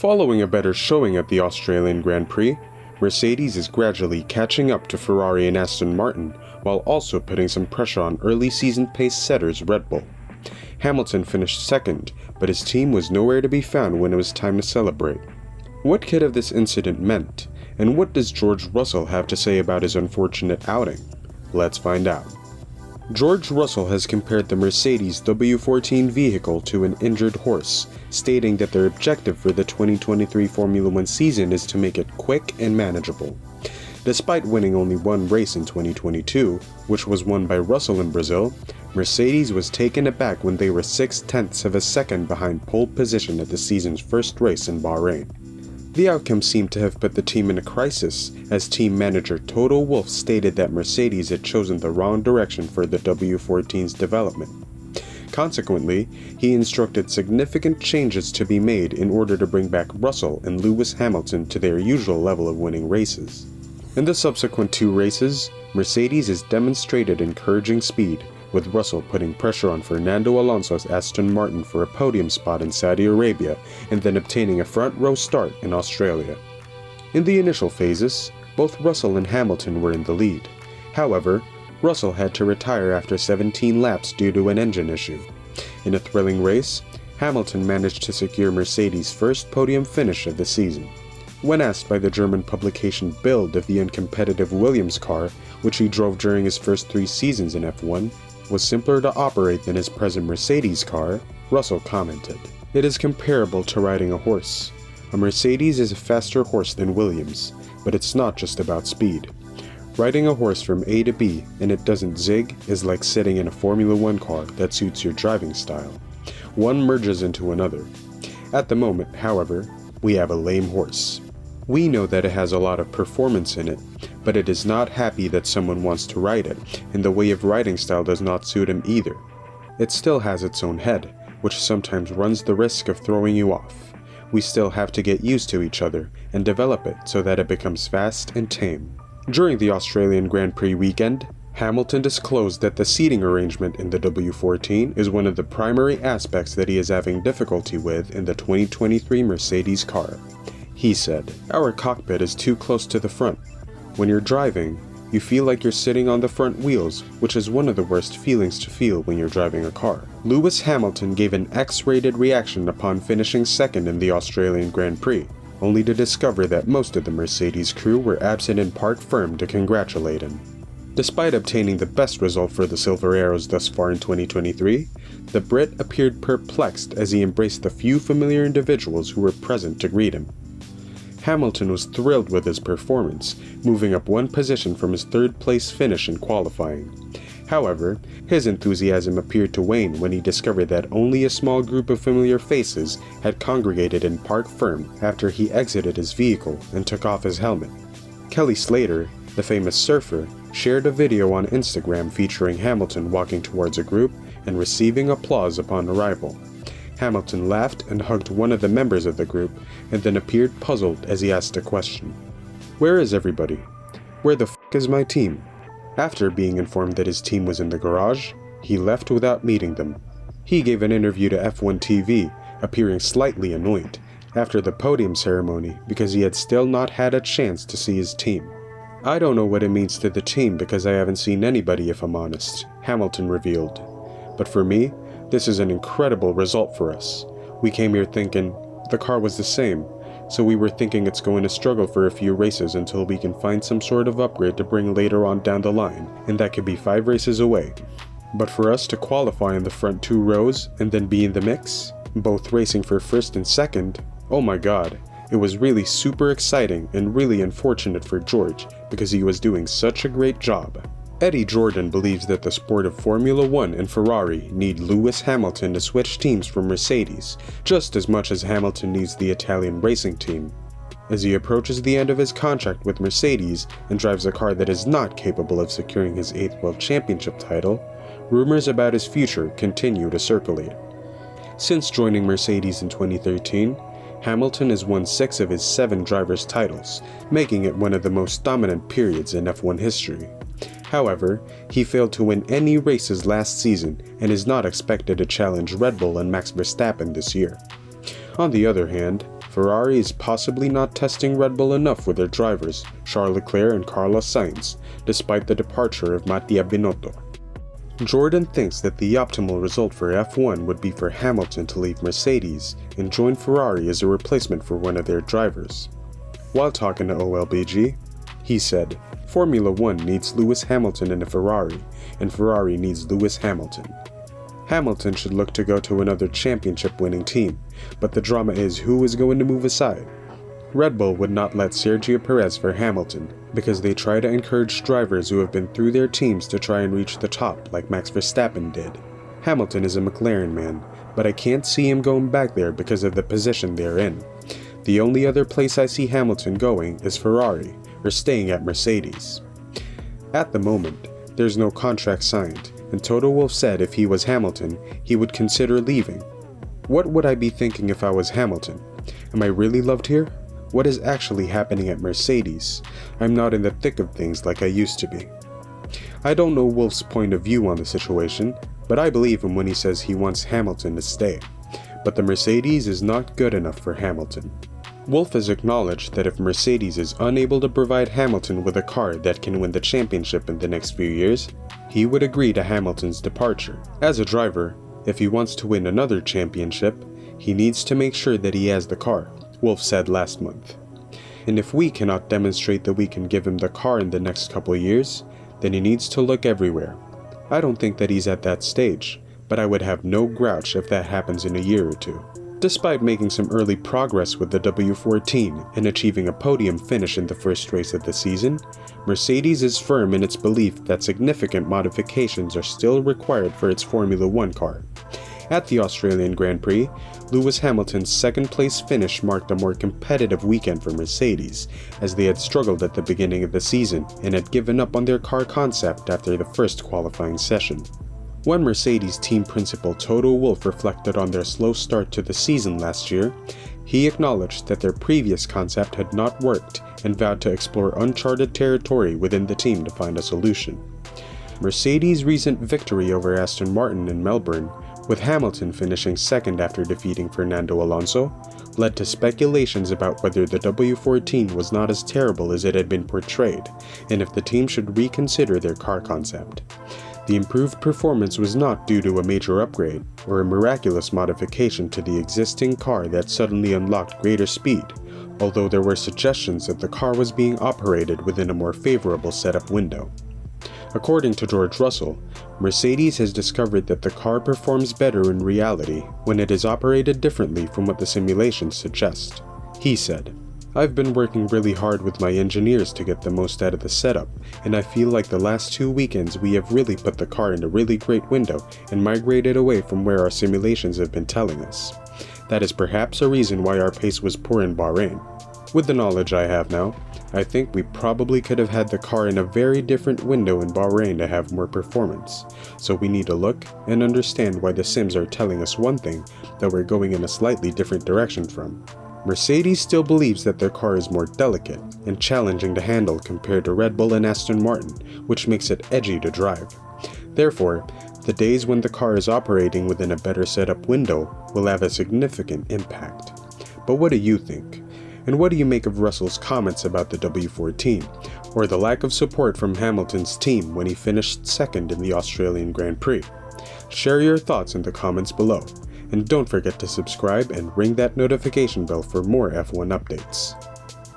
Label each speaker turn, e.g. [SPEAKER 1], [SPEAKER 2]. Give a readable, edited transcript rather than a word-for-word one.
[SPEAKER 1] Following a better showing at the Australian Grand Prix, Mercedes is gradually catching up to Ferrari and Aston Martin, while also putting some pressure on early season pace setters Red Bull. Hamilton finished second, but his team was nowhere to be found when it was time to celebrate. What could have this incident meant, and what does George Russell have to say about his unfortunate outing? Let's find out. George Russell has compared the Mercedes W14 vehicle to an injured horse, stating that their objective for the 2023 Formula One season is to make it quick and manageable. Despite winning only one race in 2022, which was won by Russell in Brazil, Mercedes was taken aback when they were 0.6 of a second behind pole position at the season's first race in Bahrain. The outcome seemed to have put the team in a crisis, as team manager Toto Wolff stated that Mercedes had chosen the wrong direction for the W14's development. Consequently, he instructed significant changes to be made in order to bring back Russell and Lewis Hamilton to their usual level of winning races. In the subsequent two races, Mercedes has demonstrated encouraging speed, with Russell putting pressure on Fernando Alonso's Aston Martin for a podium spot in Saudi Arabia and then obtaining a front row start in Australia. In the initial phases, both Russell and Hamilton were in the lead. However, Russell had to retire after 17 laps due to an engine issue. In a thrilling race, Hamilton managed to secure Mercedes' first podium finish of the season. When asked by the German publication Bild if the uncompetitive Williams car, which he drove during his first 3 seasons in F1, was simpler to operate than his present Mercedes car, Russell commented, "It is comparable to riding a horse. A Mercedes is a faster horse than Williams, but it's not just about speed. Riding a horse from A to B and it doesn't zig is like sitting in a Formula One car that suits your driving style. One merges into another. At the moment, however, we have a lame horse. We know that it has a lot of performance in it, but it is not happy that someone wants to ride it, and the way of riding style does not suit him either. It still has its own head, which sometimes runs the risk of throwing you off. We still have to get used to each other and develop it so that it becomes fast and tame." During the Australian Grand Prix weekend, Hamilton disclosed that the seating arrangement in the W14 is one of the primary aspects that he is having difficulty with in the 2023 Mercedes car. He said, "Our cockpit is too close to the front. When you're driving, you feel like you're sitting on the front wheels, which is one of the worst feelings to feel when you're driving a car." Lewis Hamilton gave an X-rated reaction upon finishing second in the Australian Grand Prix, only to discover that most of the Mercedes crew were absent in parc ferme to congratulate him. Despite obtaining the best result for the Silver Arrows thus far in 2023, the Brit appeared perplexed as he embraced the few familiar individuals who were present to greet him. Hamilton was thrilled with his performance, moving up one position from his third-place finish in qualifying. However, his enthusiasm appeared to wane when he discovered that only a small group of familiar faces had congregated in parc ferme after he exited his vehicle and took off his helmet. Kelly Slater, the famous surfer, shared a video on Instagram featuring Hamilton walking towards a group and receiving applause upon arrival. Hamilton laughed and hugged one of the members of the group, and then appeared puzzled as he asked a question. "Where is everybody? Where the f*** is my team?" After being informed that his team was in the garage, he left without meeting them. He gave an interview to F1 TV, appearing slightly annoyed, after the podium ceremony because he had still not had a chance to see his team. "I don't know what it means to the team because I haven't seen anybody if I'm honest," Hamilton revealed. "But for me, this is an incredible result for us. We came here thinking the car was the same, so we were thinking it's going to struggle for a few races until we can find some sort of upgrade to bring later on down the line, and that could be 5 races away. But for us to qualify in the front 2 rows and then be in the mix, both racing for first and second, oh my god, it was really super exciting and really unfortunate for George because he was doing such a great job." Eddie Jordan believes that the sport of Formula One and Ferrari need Lewis Hamilton to switch teams from Mercedes, just as much as Hamilton needs the Italian racing team. As he approaches the end of his contract with Mercedes and drives a car that is not capable of securing his 8th World Championship title, rumors about his future continue to circulate. Since joining Mercedes in 2013, Hamilton has won 6 of his 7 drivers' titles, making it one of the most dominant periods in F1 history. However, he failed to win any races last season and is not expected to challenge Red Bull and Max Verstappen this year. On the other hand, Ferrari is possibly not testing Red Bull enough with their drivers, Charles Leclerc and Carlos Sainz, despite the departure of Mattia Binotto. Jordan thinks that the optimal result for F1 would be for Hamilton to leave Mercedes and join Ferrari as a replacement for one of their drivers. While talking to OLBG, he said, "Formula One needs Lewis Hamilton in a Ferrari, and Ferrari needs Lewis Hamilton. Hamilton should look to go to another championship-winning team, but the drama is who is going to move aside. Red Bull would not let Sergio Perez for Hamilton because they try to encourage drivers who have been through their teams to try and reach the top like Max Verstappen did. Hamilton is a McLaren man, but I can't see him going back there because of the position they're in. The only other place I see Hamilton going is Ferrari, or staying at Mercedes." At the moment, there's no contract signed, and Toto Wolff said if he was Hamilton, he would consider leaving. What would I be thinking if I was Hamilton? Am I really loved here? What is actually happening at Mercedes? I'm not in the thick of things like I used to be. I don't know Wolff's point of view on the situation, but I believe him when he says he wants Hamilton to stay. But the Mercedes is not good enough for Hamilton. Wolff has acknowledged that if Mercedes is unable to provide Hamilton with a car that can win the championship in the next few years, he would agree to Hamilton's departure. As a driver, if he wants to win another championship, he needs to make sure that he has the car, Wolff said last month. And if we cannot demonstrate that we can give him the car in the next couple of years, then he needs to look everywhere. I don't think that he's at that stage, but I would have no grouch if that happens in a year or two. Despite making some early progress with the W14 and achieving a podium finish in the first race of the season, Mercedes is firm in its belief that significant modifications are still required for its Formula One car. At the Australian Grand Prix, Lewis Hamilton's second-place finish marked a more competitive weekend for Mercedes, as they had struggled at the beginning of the season and had given up on their car concept after the first qualifying session. When Mercedes team principal Toto Wolff reflected on their slow start to the season last year, he acknowledged that their previous concept had not worked and vowed to explore uncharted territory within the team to find a solution. Mercedes' recent victory over Aston Martin in Melbourne, with Hamilton finishing second after defeating Fernando Alonso, led to speculations about whether the W14 was not as terrible as it had been portrayed, and if the team should reconsider their car concept. The improved performance was not due to a major upgrade or a miraculous modification to the existing car that suddenly unlocked greater speed, although there were suggestions that the car was being operated within a more favorable setup window. According to George Russell, Mercedes has discovered that the car performs better in reality when it is operated differently from what the simulations suggest. He said, "I've been working really hard with my engineers to get the most out of the setup, and I feel like the last 2 weekends we have really put the car in a really great window and migrated away from where our simulations have been telling us. That is perhaps a reason why our pace was poor in Bahrain. With the knowledge I have now, I think we probably could have had the car in a very different window in Bahrain to have more performance, so we need to look and understand why the sims are telling us one thing that we're going in a slightly different direction from." Mercedes still believes that their car is more delicate and challenging to handle compared to Red Bull and Aston Martin, which makes it edgy to drive. Therefore, the days when the car is operating within a better setup window will have a significant impact. But what do you think? And what do you make of Russell's comments about the W14, or the lack of support from Hamilton's team when he finished second in the Australian Grand Prix? Share your thoughts in the comments below, and don't forget to subscribe and ring that notification bell for more F1 updates.